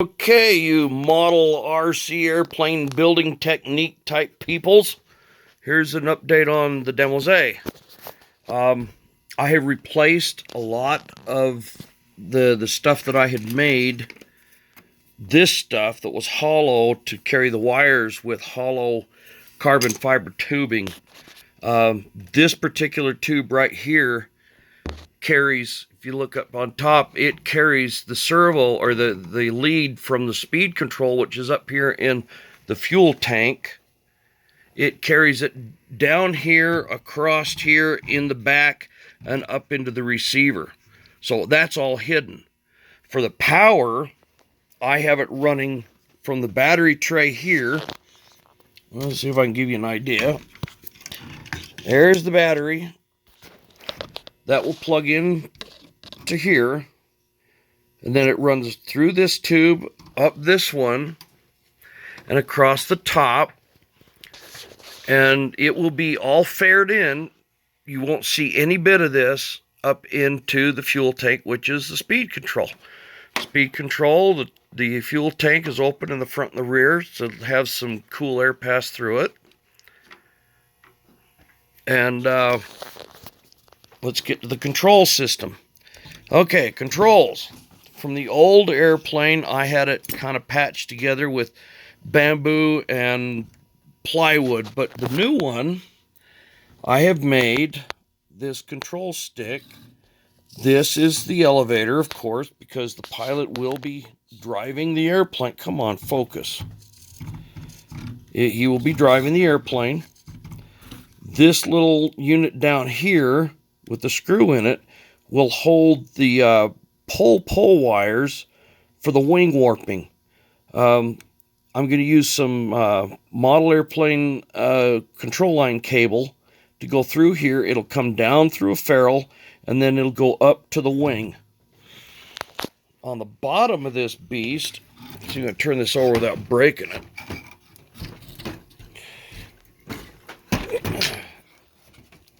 Okay, you model RC airplane building technique type peoples. Here's an update on the Demoiselle. I have replaced a lot of the stuff that I had made. This stuff that was hollow to carry the wires with hollow carbon fiber tubing. This particular tube right here carries, if you look up on top, it carries the servo or the lead from the speed control, which is up here in the fuel tank. It carries it down here, across here, in the back, and up into the receiver. So that's all hidden. For the power, I have it running from the battery tray here. Let's see if I can give you an idea. There's the battery. That will plug in to here, and then it runs through this tube, up this one, and across the top, and it will be all faired in. You won't see any bit of this up into the fuel tank, which is the speed control. Speed control, the fuel tank is open in the front and the rear, so it has some cool air pass through it. And let's get to the control system. Okay, controls. From the old airplane, I had it kind of patched together with bamboo and plywood, but the new one, I have made this control stick. This is the elevator, of course, because the pilot will be driving the airplane. Come on, focus. He will be driving the airplane. This little unit down here with the screw in it will hold the pole wires for the wing warping. I'm going to use some model airplane control line cable to go through here. It'll come down through a ferrule, and then it'll go up to the wing. On the bottom of this beast, so I'm going to turn this over without breaking it.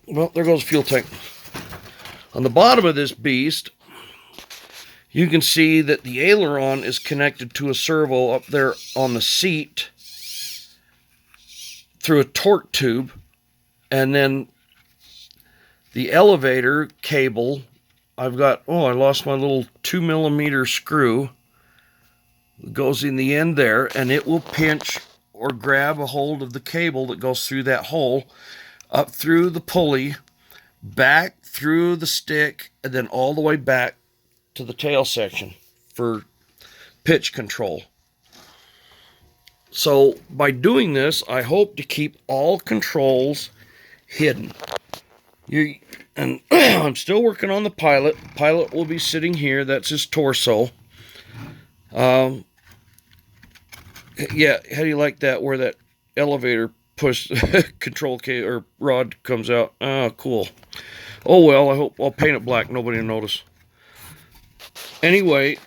Well, there goes the fuel tank. On the bottom of this beast, you can see that the aileron is connected to a servo up there on the seat through a torque tube. And then the elevator cable, I've got, I lost my little 2mm screw. It goes in the end there, and it will pinch or grab a hold of the cable that goes through that hole, up through the pulley, back through the stick, and then all the way back to the tail section for pitch control. So by doing this, I hope to keep all controls hidden. And I'm still working on the pilot. Pilot will be sitting here. That's his torso. Yeah, how do you like that? Where that elevator push control cable or rod comes out. Cool. Oh well, I'll paint it black. Nobody will notice. Anyway,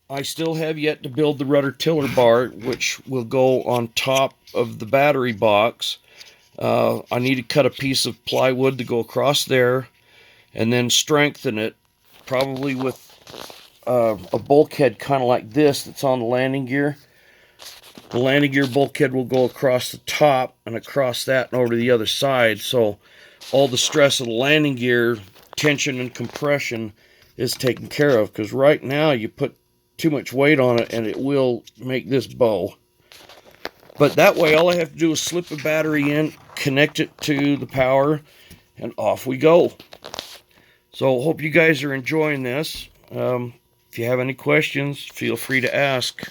I still have yet to build the rudder tiller bar, which will go on top of the battery box. I need to cut a piece of plywood to go across there, and then strengthen it, probably with a bulkhead kind of like this that's on the landing gear. The landing gear bulkhead will go across the top and across that and over to the other side, so all the stress of the landing gear, tension and compression, is taken care of, because right now you put too much weight on it and it will make this bow. But that way all I have to do is slip a battery in, connect it to the power, and off we go. So hope you guys are enjoying this. If you have any questions, feel free to ask.